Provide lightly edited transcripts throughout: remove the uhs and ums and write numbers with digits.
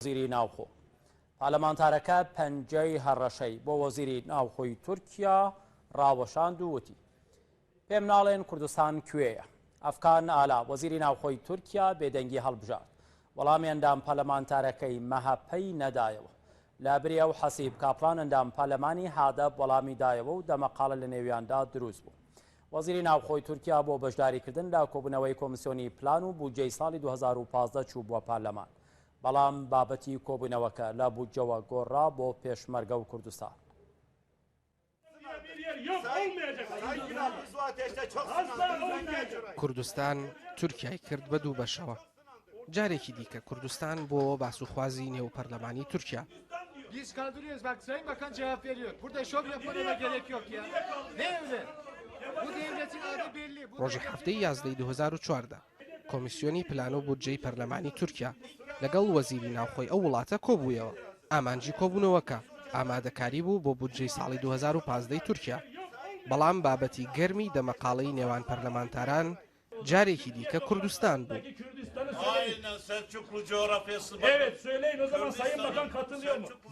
وەزیری ناوخۆ پارلەمانتارەکە پەنجەی هەڕەشەی بۆ وەزیری ناوخۆی تورکیا ڕاوەشاند و وتی پێم ناڵێن کوردستان کوێیە. ئەفکان ئالا وەزیری ناوخۆی تورکیا بێدەنگی هەڵبژارد وەڵامی ئەندام پارلەمانتارەکەی مەهەپەی نەدایەوە. لابرێ و حەسیب کاپڵان ئەندام پارلەمانی هادەب وەڵامی دایەوە و دەمەقاڵە لە نێویاندا دروست بوو. وەزیری ناوخۆی تورکیا بۆ بەشداریکردن لە کۆبوونەوەی کۆمیسیۆنی پلان و بودجەی ساڵی 2015 چوو بووە پارلەمان. بەڵام بابەتی کۆبوونەوەکە لە بودجەوە گۆڕا بۆ پێشمەرگە و کوردستان. کوردستان تورکیای کرد بە دوو بەشەوە. جارێکی دیکە کوردستان بۆ باسوخوازی نێو پەرلەمانی تورکیا. Biz kaldırıyoruz bak Sayın Bakan cevap veriyor. Burada şov yapmana gerek yok ya. Ne öyle? Bu devletin adı belli. ڕۆژی هەفتەی یازدەی 2014 کۆمیسیۆنی پلان و بودجەی پەرلەمانی تورکیا لەگەڵ وەزیری ناوخۆی ئەو وڵاتە کۆبوویەوە. ئامانجی کۆبوونەوەکە ئامادەکاری بوو بۆ بودجەی ساڵی 2015 تورکیا. بەڵام بابەتی گەرمی دەمەقاڵەی نێوان پەرلەمانتاران جارێکی دیکە کوردستان بوو.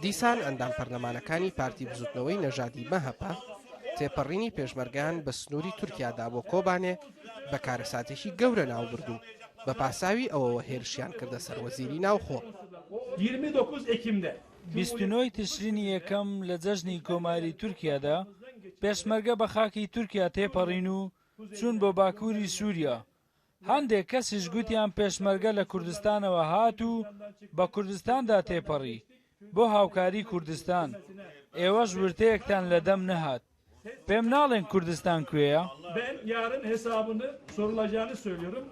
دیسان ئەندام پەرلەمانەکانی پارتی بزوتنەوەی نەژادی مەهەپە تێپەڕینی پێشمەرگان بە سنووری تورکیادا بۆ کۆبانێ بە کارەساتێکی گەورە ناوبردوو بە پاساوی ئەوەوە هێرشیان کردە سەر وەزیری ناوخۆ. 29 Ekim'de 29 تشرینی یەکەم لە جەژنی کۆماری تورکیادا پێشمەرگە بە خاکی تورکیا تێپەڕین و چوون بۆ باکووری سووریا. هەندێک کەسیش گوتیان پێشمەرگە لە کوردستانەوە هات و بە کوردستاندا تێپەڕی بۆ هاوکاری کوردستان. ئێوەش ورتەیەکتان لە دەم نەهات. پێم ناڵێن کوردستان کوێیە؟ Ben yarın hesabını sorulacağını söylüyorum.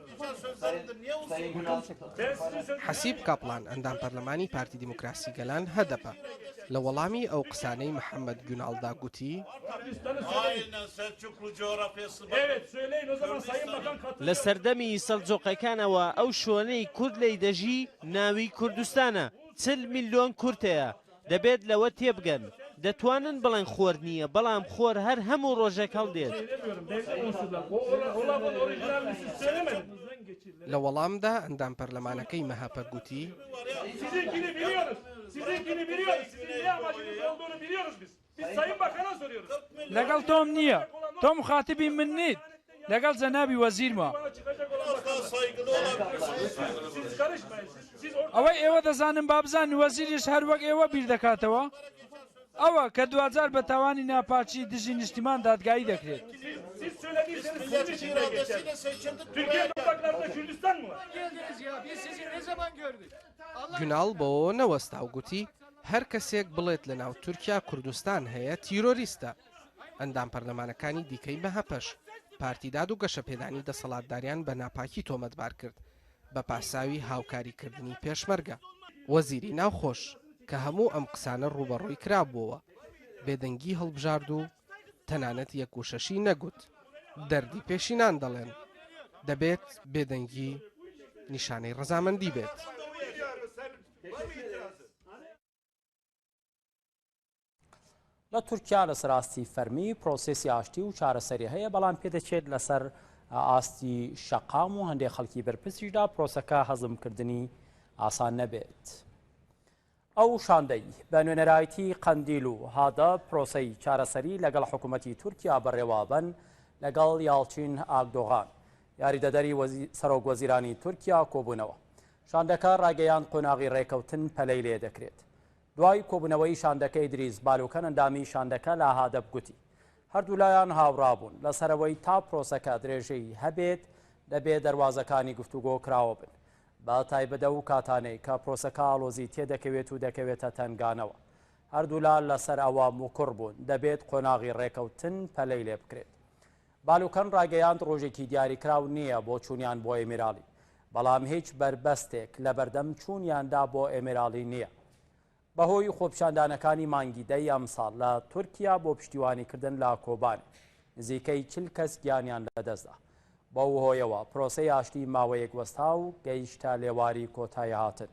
حەسیب کاپڵان ئەندام پەرلەمانی پارتی دیموکراسی گەلان هەدەپە لە وەڵامی ئەو قسانەی محەممەد گوناڵدا گوتی لە سەردەمی سەلجۆقەکانەوە ئەو شوێنەی کورد لی دەژی ناوی کوردستانە 40 میلیۆن کورتەیە دەبێت لەوە تێبگەن. دەتوانن بڵێن خۆر نییە بەڵام خۆر هەر هەموو ڕۆژێک هەڵدێت. لە وەڵامدا ئەندام پەرلەمانەکەی مەهەپە گوتی لەگەڵ تۆم نییە. تۆم خاتبی من نیت لەگەڵ جەنابی وەزیرمە. ئەوەی ئێوە دەزانم با بزانن وەزیریش هەر وەک ئێوە بیر دەکاتەوە. ئەوە کە دوجار بە تاوانی ناپاچی دژی نیشتیمان دادگایی دەکرێت. گوناڵ بەوە نەوەستا و گوتی هەر کەسێک بڵێت لە ناو تورکیا کوردستان هەیە تیرۆریستە. ئەندام پەرلەمانەکانی دیکەی مەهەپەش پارتیداد و گەشەپێدانی دەسەڵاتداریان بە ناپاکی تۆمەتبار کرد بە پاساوی هاوکاریکردنی پێشمەرگە. وەزیری ناوخۆش کە هەموو ئەم قسانە ڕوبەڕووی کرابووەوە بێدەنگی هەڵبژارد و تەنانەت یەکوشەشی نەگوت. دەردی پێشینان دەڵێن دەبێت بێدەنگی نیشانەی ڕەزامەندی بێت. لە تورکیا لەسەر ئاستی فەرمی پرۆسێسی ئاشتی و چارەسەری هەیە بەڵام پێدەچێت لەسەر ئاستی شەقام و هەندێک خەڵکی بەرپرسیشدا پرۆسەکە هەزمکردنی ئاسان نەبێت. ئەو شاندەی بە نوێنەرایەتی قەندیل و هادە پرۆسەی چارەسەری لەگەڵ حکوومەتی تورکیا بەڕێوابن لەگەڵ یاڵچین ئاگدۆغان یاریدەدەری سەرۆک وەزیرانی تورکیا کۆبوونەوە. شاندەکە ڕاگەیان قۆناغی ڕێکەوتن پەلەی لێ دەکرێت. دوای کۆبوونەوەی شاندەکە ئیدریس بالوکەن ئەندامی شاندەکە لە هادەب گوتی هەردوو لایان هاوڕابوون لەسەرەوەی تا پرۆسەکە درێژەی هەبێت دەبێت دەواازەکانی گفتوگۆ کراوە بن بە تایبەتە و کاتانەی کە پرۆسەکە ئاڵۆزی تێدەکەوێت و دەکەوێتە تەنگانەوە. هەردوو لا لەسەر ئەوە موکڕ بوون دەبێت قۆناغی ڕێکەوتن پەلەی لێ بکرێت. بالوکەن ڕاگەیاند ڕۆژێکی دیاریکراو نییە بۆ چوونیان بۆ ئێمیرالی بەڵام هیچ بربەستێک لە بەردەم چوونیاندا بۆ ئێمیرالی نییە. بەهۆی خۆپیشاندانەکانی مانگی دەی ئەمساڵ لە تورکیا بۆ پشتیوانیکردن لە کۆبان نزیکەی 40 کەس گیانیان لەدەستدا. بەو هۆیەوە پرۆسەی ئاشتی ماوەیەک وەستا و گەیشتە لێواری کۆتایی هاتن.